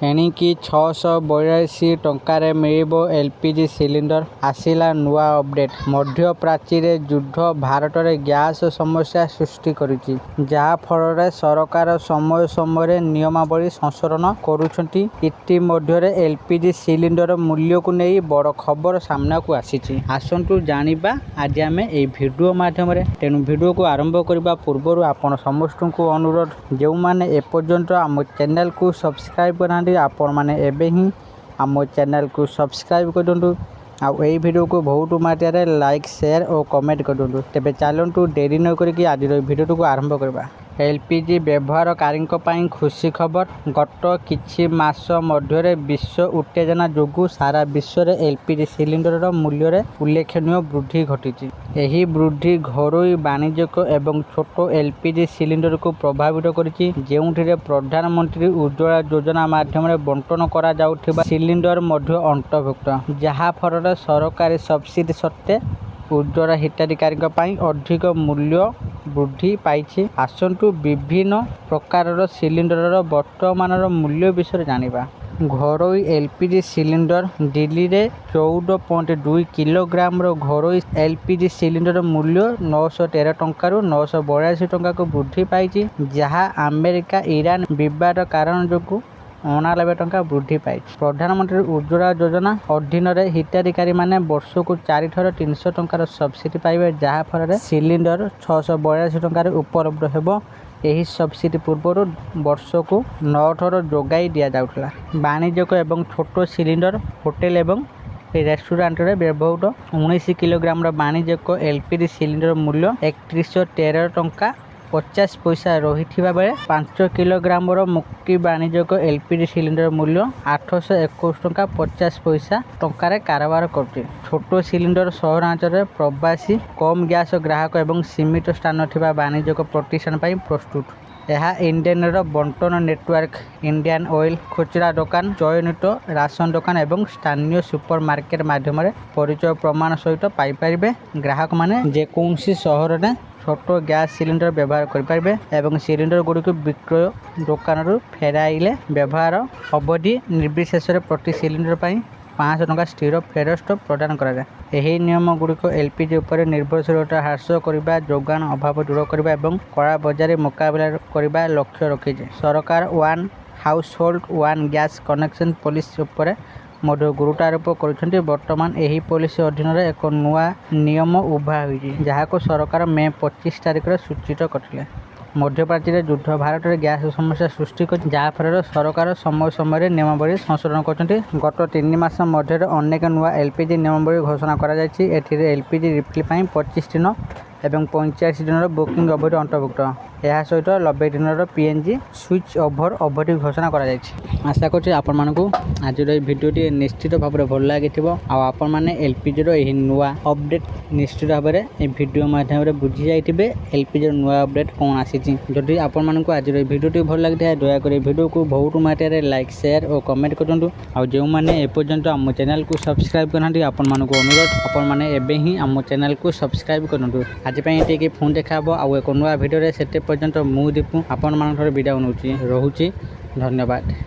ଏଣିକି 682 ଟଙ୍କାରେ ମିଳିବ ଏଲ୍‌ପିଜି ସିଲିଣ୍ଡର। ଆସିଲା ନୂଆ ଅପଡେଟ୍। ମଧ୍ୟପ୍ରାଚ୍ୟରେ ଯୁଦ୍ଧ ଭାରତରେ ଗ୍ୟାସ୍ ସମସ୍ୟା ସୃଷ୍ଟି କରିଛି, ଯାହା ଫଳରେ ସରକାର ସମୟ ସମୟରେ ନିୟମାବଳୀ ସଂଶୋଧନ କରୁଛନ୍ତି। ଇତିମଧ୍ୟରେ ଏଲ୍‌ପିଜି ସିଲିଣ୍ଡର ମୂଲ୍ୟକୁ ନେଇ ବଡ଼ ଖବର ସାମ୍ନାକୁ ଆସିଛି। ଆସନ୍ତୁ ଜାଣିବା ଆଜି ଆମେ ଏହି ଭିଡ଼ିଓ ମାଧ୍ୟମରେ। ତେଣୁ ଭିଡ଼ିଓକୁ ଆରମ୍ଭ କରିବା ପୂର୍ବରୁ ଆପଣ ସମସ୍ତଙ୍କୁ ଅନୁରୋଧ, ଯେଉଁମାନେ ଏପର୍ଯ୍ୟନ୍ତ ଆମ ଚ୍ୟାନେଲକୁ ସବସ୍କ୍ରାଇବ୍ କରିନାହାନ୍ତି, ଆପଣମାନେ ଏବେ ହିଁ ଆମ ଚ୍ୟାନେଲକୁ ସବସ୍କ୍ରାଇବ୍ କରିଦିଅନ୍ତୁ। ଆଉ ଏହି ଭିଡ଼ିଓକୁ ବହୁତ ମାତ୍ରାରେ ଲାଇକ୍, ସେୟାର ଓ କମେଣ୍ଟ କରିଦିଅନ୍ତୁ। ତେବେ ଚାଲନ୍ତୁ ଡେରି ନ କରିକି ଆଜିର ଏହି ଭିଡ଼ିଓଟିକୁ ଆରମ୍ଭ କରିବା। ଏଲ୍‌ପିଜି ବ୍ୟବହାରକାରୀଙ୍କ ପାଇଁ ଖୁସି ଖବର। ଗତ କିଛି ମାସ ମଧ୍ୟରେ ବିଶ୍ୱ ଉତ୍ତେଜନା ଯୋଗୁଁ ସାରା ବିଶ୍ୱରେ ଏଲ୍‌ପିଜି ସିଲିଣ୍ଡରର ମୂଲ୍ୟରେ ଉଲ୍ଲେଖନୀୟ ବୃଦ୍ଧି ଘଟିଛି। ଏହି ବୃଦ୍ଧି ଘରୋଇ ବାଣିଜ୍ୟିକ ଏବଂ ଛୋଟ ଏଲ୍‌ପିଜି ସିଲିଣ୍ଡରକୁ ପ୍ରଭାବିତ କରିଛି, ଯେଉଁଥିରେ ପ୍ରଧାନମନ୍ତ୍ରୀ ଉଜ୍ଜ୍ୱଳା ଯୋଜନା ମାଧ୍ୟମରେ ବଣ୍ଟନ କରାଯାଉଥିବା ସିଲିଣ୍ଡର ମଧ୍ୟ ଅନ୍ତର୍ଭୁକ୍ତ, ଯାହା ଫଳରେ ସରକାରୀ ସବସିଡି ସତ୍ତ୍ୱେ ଉଜ୍ଜ୍ୱଳା ହିତାଧିକାରୀଙ୍କ ପାଇଁ ଅଧିକ ମୂଲ୍ୟ ବୃଦ୍ଧି ପାଇଛି। ଆସନ୍ତୁ ବିଭିନ୍ନ ପ୍ରକାରର ସିଲିଣ୍ଡରର ବର୍ତ୍ତମାନର ମୂଲ୍ୟ ବିଷୟରେ ଜାଣିବା। ଘରୋଇ ଏଲ୍‌ପିଜି ସିଲିଣ୍ଡର। ଦିଲ୍ଲୀରେ 14.2 କିଲୋଗ୍ରାମର ଘରୋଇ ଏଲ୍‌ପିଜି ସିଲିଣ୍ଡର ମୂଲ୍ୟ 913 ଟଙ୍କାରୁ 982 ଟଙ୍କାକୁ ବୃଦ୍ଧି ପାଇଛି, ଯାହା ଆମେରିକା ଇରାନ ବିବାଦ କାରଣ ଯୋଗୁଁ 89 ଟଙ୍କା ବୃଦ୍ଧି ପାଇଛି। ପ୍ରଧାନମନ୍ତ୍ରୀ ଉଜ୍ଜ୍ୱଳା ଯୋଜନା ଅଧୀନରେ ହିତାଧିକାରୀମାନେ ବର୍ଷକୁ 4 ଥର 300 ଟଙ୍କାର ସବସିଡି ପାଇବେ, ଯାହା ଫଳରେ ସିଲିଣ୍ଡର 682 ଟଙ୍କାରେ ଉପଲବ୍ଧ ହେବ। ଏହି ସବସିଡି ପୂର୍ବରୁ ବର୍ଷକୁ 9 ଥର ଯୋଗାଇ ଦିଆଯାଉଥିଲା। ବାଣିଜ୍ୟିକ ଏବଂ ଛୋଟ ସିଲିଣ୍ଡର। ହୋଟେଲ ଏବଂ ରେଷ୍ଟୁରାଣ୍ଟରେ ବ୍ୟବହୃତ 19 କିଲୋଗ୍ରାମର ବାଣିଜ୍ୟିକ ଏଲ୍‌ପିଜି ସିଲିଣ୍ଡର ମୂଲ୍ୟ 3113 ଟଙ୍କା 50 ପଇସା ରହିଥିବା ବେଳେ 5 କିଲୋଗ୍ରାମର ମୁକ୍ତି ବାଣିଜ୍ୟିକ ଏଲ୍‌ପିଜି ସିଲିଣ୍ଡର ମୂଲ୍ୟ 821 ଟଙ୍କା 50 ପଇସା ଟଙ୍କାରେ କାରବାର କରୁଛି। ଛୋଟ ସିଲିଣ୍ଡର ସହରାଞ୍ଚଳରେ ପ୍ରବାସୀ, କମ୍ ଗ୍ୟାସ୍ ଗ୍ରାହକ ଏବଂ ସୀମିତ ସ୍ଥାନ ଥିବା ବାଣିଜ୍ୟିକ ପ୍ରତିଷ୍ଠାନ ପାଇଁ ପ୍ରସ୍ତୁତ। ଏହା ଇଣ୍ଡେନ୍‌ର ବଣ୍ଟନ ନେଟୱାର୍କ, ଇଣ୍ଡିଆନ୍ ଅଏଲ୍, ଖୁଚୁରା ଦୋକାନ, ଚୟନିତ ରାସନ ଦୋକାନ ଏବଂ ସ୍ଥାନୀୟ ସୁପର ମାର୍କେଟ ମାଧ୍ୟମରେ ପରିଚୟ ପ୍ରମାଣ ସହିତ ପାଇପାରିବେ। ଗ୍ରାହକମାନେ ଯେକୌଣସି ସହରରେ ଛୋଟ ଗ୍ୟାସ୍ ସିଲିଣ୍ଡର ବ୍ୟବହାର କରିପାରିବେ ଏବଂ ସିଲିଣ୍ଡରଗୁଡ଼ିକୁ ବିକ୍ରୟ ଦୋକାନରୁ ଫେରାଇଲେ ବ୍ୟବହାର ଅବଧି ନିର୍ବିଶେଷରେ ପ୍ରତି ସିଲିଣ୍ଡର ପାଇଁ 500 ଟଙ୍କା ସ୍ଥିର ଫେରସ୍ତ ପ୍ରଦାନ କରାଯାଏ। ଏହି ନିୟମଗୁଡ଼ିକ ଏଲ୍‌ପିଜି ଉପରେ ନିର୍ଭରଶୀଳତା ହ୍ରାସ କରିବା, ଯୋଗାଣ ଅଭାବ ଦୂର କରିବା ଏବଂ କଳାବଜାରୀ ମୁକାବିଲା କରିବା ଲକ୍ଷ୍ୟ ରଖିଛି। ସରକାର one household one gas connection policy ଉପରେ ମଧ୍ୟ ଗୁରୁତ୍ୱ ଆରୋପ କରିଛନ୍ତି। ବର୍ତ୍ତମାନ ଏହି ପଲିସି ଅଧୀନରେ ଏକ ନୂଆ ନିୟମ ଉଭା ହୋଇଛି, ଯାହାକୁ ସରକାର ମେ 25 ତାରିଖରେ ସୂଚିତ କରିଥିଲେ। ମଧ୍ୟପ୍ରାଚ୍ୟରେ ଯୁଦ୍ଧ ଭାରତରେ ଗ୍ୟାସ୍ ସମସ୍ୟା ସୃଷ୍ଟି କରିଛି, ଯାହା ଫଳରେ ସରକାର ସମୟ ସମୟରେ ନିୟମାବଳୀ ସଂଶୋଧନ କରୁଛନ୍ତି। ଗତ 3 ମାସ ମଧ୍ୟରେ ଅନେକ ନୂଆ ଏଲ୍‌ପିଜି ନିୟମାବଳୀ ଘୋଷଣା କରାଯାଇଛି। ଏଥିରେ ଏଲ୍‌ପିଜି ରିଫିଲ୍ ପାଇଁ 25 ଦିନ ଏବଂ 45 ଦିନର ବୁକିଂ ଅବଧି ଅନ୍ତର୍ଭୁକ୍ତ। ଏହା ସହିତ 90 ଦିନର ପିଏନ୍‌ଜି ସୁଇଚ୍ ଓଭର ଅବଧି ଘୋଷଣା କରାଯାଇଛି। ଆଶା କରୁଛି ଆପଣମାନଙ୍କୁ ଆଜିର ଏହି ଭିଡ଼ିଓଟି ନିଶ୍ଚିତ ଭାବରେ ଭଲ ଲାଗିଥିବ। ଆଉ ଆପଣମାନେ ଏଲ୍‌ପିଜିର ଏହି ନୂଆ ଅପଡେଟ୍ ନିଶ୍ଚିତ ଭାବରେ ଏହି ଭିଡ଼ିଓ ମାଧ୍ୟମରେ ବୁଝି ଯାଇଥିବେ ଏଲ୍‌ପିଜିର ନୂଆ ଅପଡେଟ୍ କ'ଣ ଆସିଛି। ଯଦି ଆପଣମାନଙ୍କୁ ଆଜିର ଏହି ଭିଡ଼ିଓଟି ଭଲ ଲାଗିଥାଏ, ଦୟାକରି ଭିଡ଼ିଓକୁ ବହୁତ ମାତ୍ରାରେ ଲାଇକ୍, ସେୟାର ଓ କମେଣ୍ଟ କରନ୍ତୁ। ଆଉ ଯେଉଁମାନେ ଏପର୍ଯ୍ୟନ୍ତ ଆମ ଚ୍ୟାନେଲକୁ ସବସ୍କ୍ରାଇବ୍ କରିନାହାନ୍ତି, ଆପଣମାନଙ୍କୁ ଅନୁରୋଧ, ଆପଣମାନେ ଏବେ ହିଁ ଆମ ଚ୍ୟାନେଲକୁ ସବସ୍କ୍ରାଇବ୍ କରନ୍ତୁ। ଆଜି ପାଇଁ ଏତିକି। ପୁଣି ଦେଖା ହେବ ଆଉ ଏକ ନୂଆ ଭିଡ଼ିଓରେ। ସେତେ ପର୍ଯ୍ୟନ୍ତ ମୁଁ ଦୀପୁ ଆପଣମାନଙ୍କର ବିଦାୟ ନେଉଛି। ରହୁଛି। ଧନ୍ୟବାଦ।